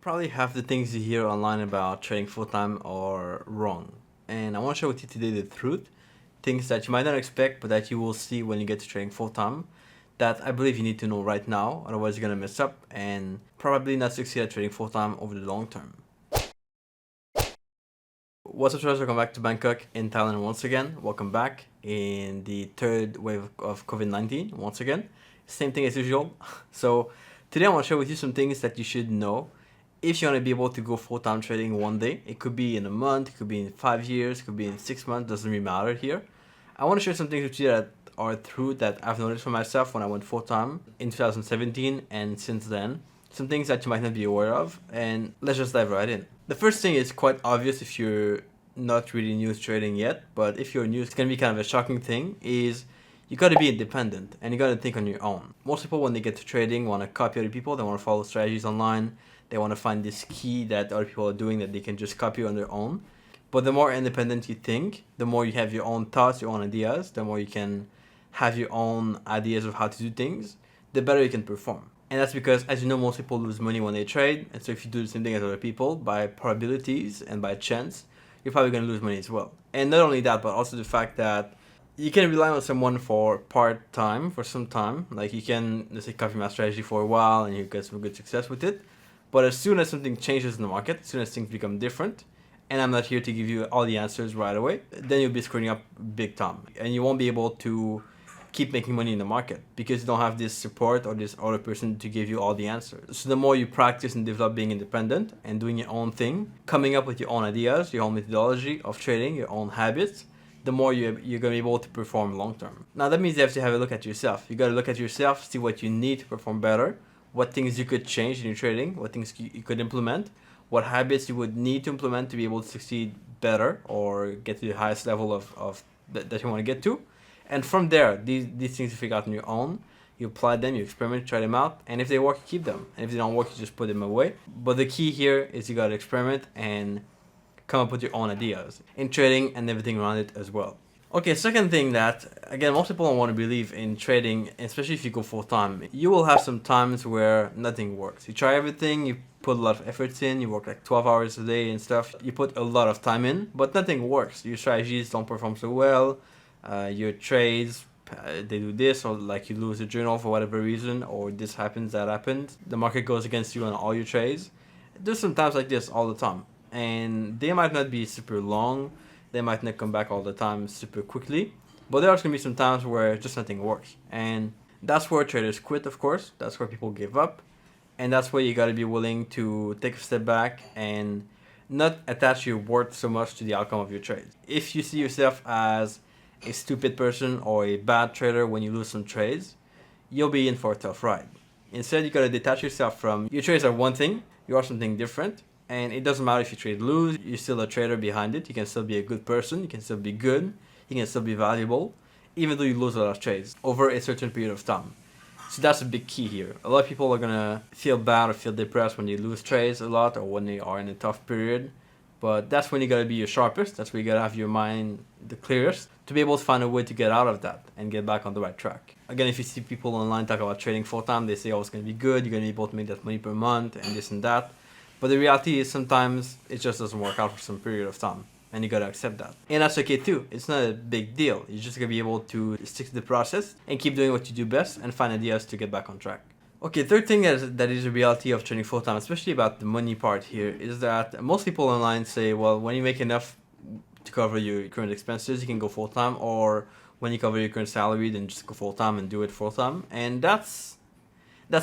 Probably half the things you hear online about trading full-time are wrong. And I want to share with you today the truth, things that you might not expect, but that you will see when you get to trading full-time, that I believe you need to know right now, otherwise you're going to mess up and probably not succeed at trading full-time over the long term. What's up, traders? Welcome back to Bangkok in Thailand once again. Welcome back in the third wave of COVID-19 once again. Same thing as usual. So today I want to share with you some things that you should know if you want to be able to go full-time trading one day. It could be in a month, it could be in 5 years, it could be in 6 months, doesn't really matter here. I want to share some things with you that are true that I've noticed for myself when I went full-time in 2017 and since then. Some things that you might not be aware of, and let's just dive right in. The first thing is quite obvious if you're not really new to trading yet, but if you're new, it's gonna be kind of a shocking thing, is you gotta be independent and you gotta think on your own. Most people, when they get to trading, wanna copy other people, they wanna follow strategies online, they wanna find this key that other people are doing that they can just copy on their own. But the more independent you think, the more you have your own thoughts, your own ideas, the more you can have your own ideas of how to do things, the better you can perform. And that's because, as you know, most people lose money when they trade. And so if you do the same thing as other people, by probabilities and by chance, you're probably going to lose money as well. And not only that, but also the fact that you can rely on someone for part-time, for some time. Like you can, let's say, copy my strategy for a while and you get some good success with it. But as soon as something changes in the market, as soon as things become different, and I'm not here to give you all the answers right away, then you'll be screwing up big time. And you won't be able to keep making money in the market because you don't have this support or this other person to give you all the answers. So the more you practice and develop being independent and doing your own thing, coming up with your own ideas, your own methodology of trading, your own habits, the more you're going to be able to perform long term. Now that means you have to have a look at yourself. You got to look at yourself, see what you need to perform better, what things you could change in your trading, what things you could implement, what habits you would need to implement to be able to succeed better or get to the highest level of that you want to get to. And from there, these things you figure out on your own. You apply them, you experiment, try them out, and if they work, you keep them. And if they don't work, you just put them away. But the key here is you gotta experiment and come up with your own ideas in trading and everything around it as well. Okay, second thing that, again, most people don't want to believe in trading, especially if you go full time. You will have some times where nothing works. You try everything, you put a lot of efforts in, you work like 12 hours a day and stuff. You put a lot of time in, but nothing works. Your strategies don't perform so well. Your trades, they do this, or like you lose a journal for whatever reason, or this happens, that happens. The market goes against you on all your trades. There's some times like this all the time, and they might not be super long. They might not come back all the time super quickly, but there's gonna be some times where just nothing works, and that's where traders quit. Of course, that's where people give up, and that's where you gotta be willing to take a step back and not attach your worth so much to the outcome of your trades. If you see yourself as a stupid person or a bad trader when you lose some trades, you'll be in for a tough ride. Instead, you gotta detach yourself from your trades are one thing, you are something different, and it doesn't matter if you trade lose, you're still a trader behind it. You can still be a good person, you can still be good, you can still be valuable, even though you lose a lot of trades over a certain period of time. So that's a big key here. A lot of people are gonna feel bad or feel depressed when they lose trades a lot or when they are in a tough period. But that's when you gotta be your sharpest. That's where you gotta have your mind the clearest to be able to find a way to get out of that and get back on the right track. Again, if you see people online talk about trading full time, they say, oh, it's gonna be good, you're gonna be able to make that money per month and this and that. But the reality is sometimes it just doesn't work out for some period of time. And you gotta accept that. And that's okay too. It's not a big deal. You're just gonna be able to stick to the process and keep doing what you do best and find ideas to get back on track. Okay, third thing that is a reality of trading full time, especially about the money part here, is that most people online say, well, when you make enough to cover your current expenses, you can go full time, or when you cover your current salary, then just go full time and do it full time. And that's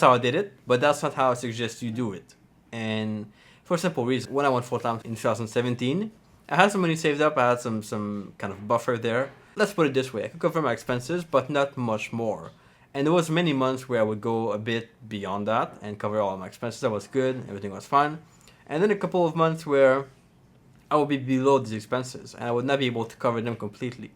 how I did it, but that's not how I suggest you do it. And for a simple reason, when I went full time in 2017, I had some money saved up, I had some kind of buffer there. Let's put it this way, I could cover my expenses, but not much more. And there was many months where I would go a bit beyond that and cover all my expenses. That was good, everything was fine. And then a couple of months where I would be below these expenses and I would not be able to cover them completely.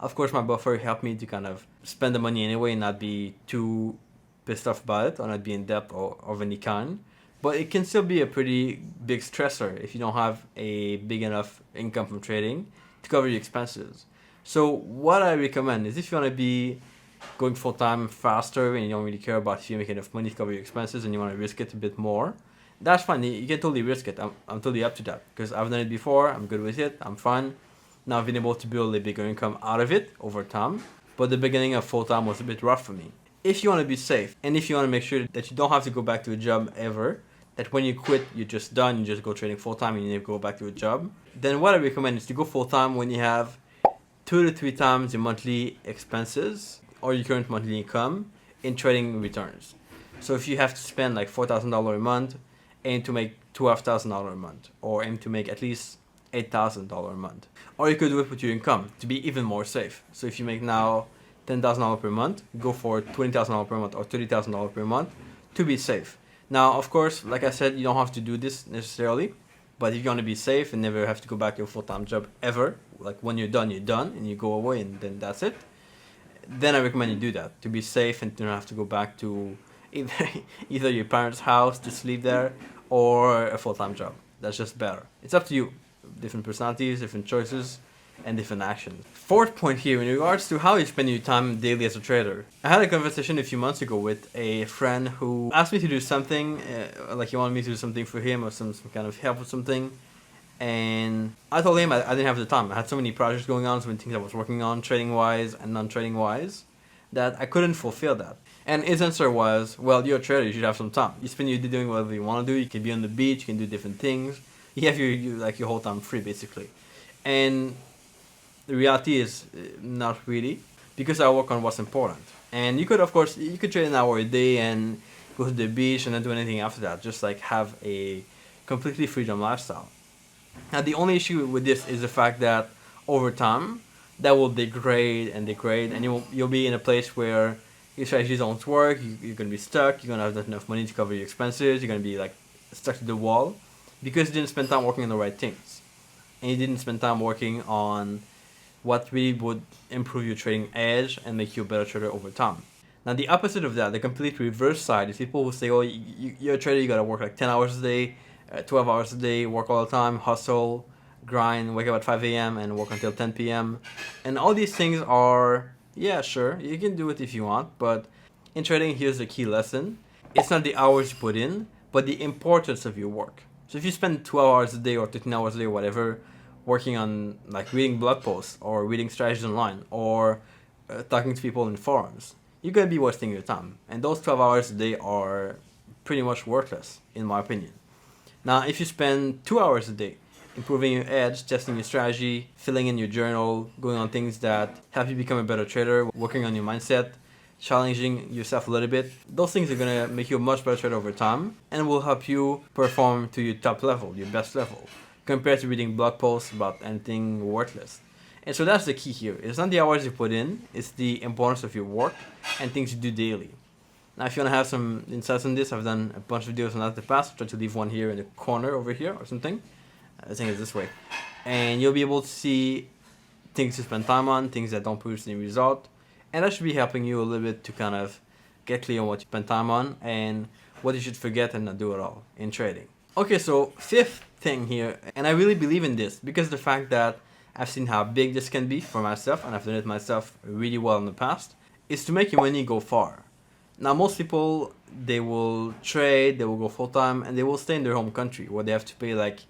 Of course, my buffer helped me to kind of spend the money anyway and not be too pissed off about it or not be in debt or of any kind. But it can still be a pretty big stressor if you don't have a big enough income from trading to cover your expenses. So what I recommend is if you want to be going full time faster and you don't really care about if you make enough money to cover your expenses and you want to risk it a bit more, that's fine. You can totally risk it. I'm totally up to that because I've done it before. I'm good with it. I'm fine. Now I've been able to build a bigger income out of it over time. But the beginning of full time was a bit rough for me. If you want to be safe and if you want to make sure that you don't have to go back to a job ever, that when you quit, you're just done, you just go trading full time and you never go back to a job, then what I recommend is to go full time when you have 2 to 3 times your monthly expenses or your current monthly income in trading returns. So if you have to spend like $4,000 a month, aim to make $12,000 a month, or aim to make at least $8,000 a month. Or you could do it with your income to be even more safe. So if you make now $10,000 per month, go for $20,000 per month or $30,000 per month to be safe. Now, of course, like I said, you don't have to do this necessarily, but if you want to be safe and never have to go back to a full-time job ever, like when you're done, and you go away and then that's it, then I recommend you do that to be safe and to not have to go back to either your parents' house to sleep there or a full-time job. That's just better. It's up to you. Different personalities, different choices, and different actions. Fourth point here in regards to how you spend your time daily as a trader. I had a conversation a few months ago with a friend who asked me to do something, like he wanted me to do something for him or some kind of help with something. And I told him I didn't have the time. I had so many projects going on, so many things I was working on, trading-wise and non-trading wise, that I couldn't fulfill that. And his answer was, well, you're a trader, you should have some time. You spend your day doing whatever you want to do. You can be on the beach, you can do different things. You have your whole time free, basically. And the reality is not really, because I work on what's important. And you could, of course, you could trade an hour a day and go to the beach and not do anything after that. Just like have a completely freedom lifestyle. Now, the only issue with this is the fact that over time, that will degrade, and you'll be in a place where your strategies don't work. You're gonna be stuck. You're gonna have not enough money to cover your expenses. You're gonna be like stuck to the wall because you didn't spend time working on the right things, and you didn't spend time working on what really would improve your trading edge and make you a better trader over time. Now, the opposite of that, the complete reverse side, is people who say, "Oh, you're a trader. You gotta work like 10 hours a day." 12 hours a day, work all the time, hustle, grind, wake up at 5 a.m. and work until 10 p.m. And all these things are, yeah, sure, you can do it if you want, but in trading, here's the key lesson. It's not the hours you put in, but the importance of your work. So if you spend 12 hours a day or 13 hours a day or whatever, working on like reading blog posts or reading strategies online or talking to people in forums, you're going to be wasting your time. And those 12 hours a day are pretty much worthless, in my opinion. Now, if you spend 2 hours a day improving your edge, testing your strategy, filling in your journal, going on things that help you become a better trader, working on your mindset, challenging yourself a little bit, those things are going to make you a much better trader over time and will help you perform to your top level, your best level, compared to reading blog posts about anything worthless. And so that's the key here. It's not the hours you put in, it's the importance of your work and things you do daily. Now, if you want to have some insights on this, I've done a bunch of videos on that in the past. I'll try to leave one here in the corner over here or something. I think it's this way. And you'll be able to see things to spend time on, things that don't produce any result. And that should be helping you a little bit to kind of get clear on what you spend time on and what you should forget and not do at all in trading. Okay, so fifth thing here, and I really believe in this because the fact that I've seen how big this can be for myself, and I've done it myself really well in the past, is to make your money go far. Now, most people, they will trade, they will go full-time, and they will stay in their home country where they have to pay like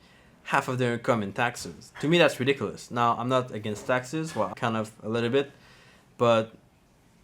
half of their income in taxes. To me, that's ridiculous. Now, I'm not against taxes, well, kind of a little bit, but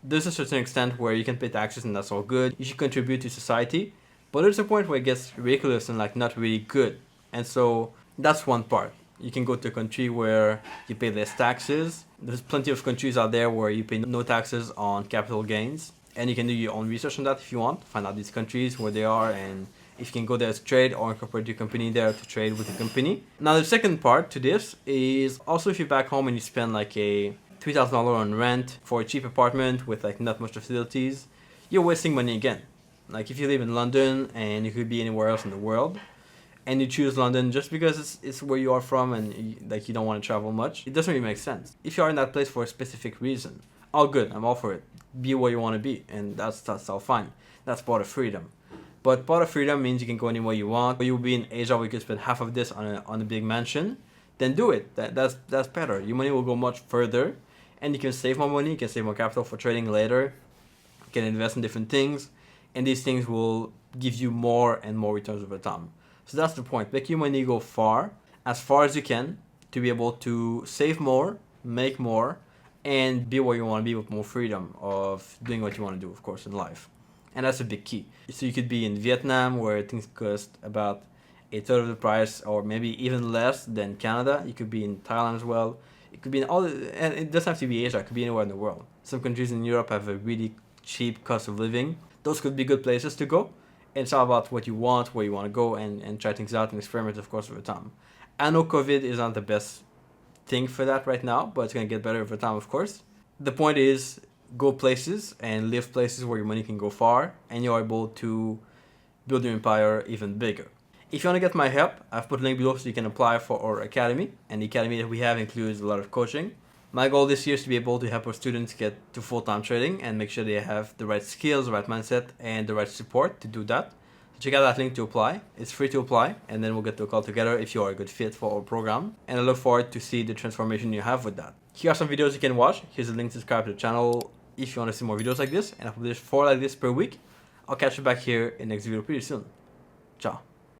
there's a certain extent where you can pay taxes and that's all good. You should contribute to society, but there's a point where it gets ridiculous and like not really good. And so that's one part. You can go to a country where you pay less taxes. There's plenty of countries out there where you pay no taxes on capital gains. And you can do your own research on that if you want. Find out these countries, where they are, and if you can go there to trade or incorporate your company there to trade with the company. Now, the second part to this is also if you're back home and you spend like a $3,000 on rent for a cheap apartment with like not much facilities, you're wasting money again. Like if you live in London and you could be anywhere else in the world, and you choose London just because it's where you are from and you don't want to travel much, it doesn't really make sense. If you are in that place for a specific reason, all good, I'm all for it. Be where you want to be, and that's all fine. That's part of freedom. But part of freedom means you can go anywhere you want. You'll be in Asia where you can spend half of this on a big mansion. Then do it. That's better. Your money will go much further, and you can save more money. You can save more capital for trading later. You can invest in different things, and these things will give you more and more returns over time. So that's the point. Make your money go far as you can, to be able to save more, make more, and be where you want to be with more freedom of doing what you want to do, of course, in life. And that's a big key. So you could be in Vietnam, where things cost about a third of the price, or maybe even less than Canada. You could be in Thailand as well. It could be in and it doesn't have to be Asia. It could be anywhere in the world. Some countries in Europe have a really cheap cost of living. Those could be good places to go. And it's all about what you want, where you want to go, and try things out and experiment, of course, over time. I know COVID is not the best thing for that right now, but it's going to get better over time, of course. The point is, go places and live places where your money can go far, and you're able to build your empire even bigger. If you want to get my help, I've put a link below so you can apply for our academy. And the academy that we have includes a lot of coaching. My goal this year is to be able to help our students get to full-time trading and make sure they have the right skills, the right mindset, and the right support to do that. So check out that link to apply. It's free to apply, and then we'll get to a call together if you are a good fit for our program. And I look forward to see the transformation you have with that. Here are some videos you can watch. Here's a link to subscribe to the channel if you want to see more videos like this, and I publish 4 like this per week. I'll catch you back here in the next video pretty soon. Ciao.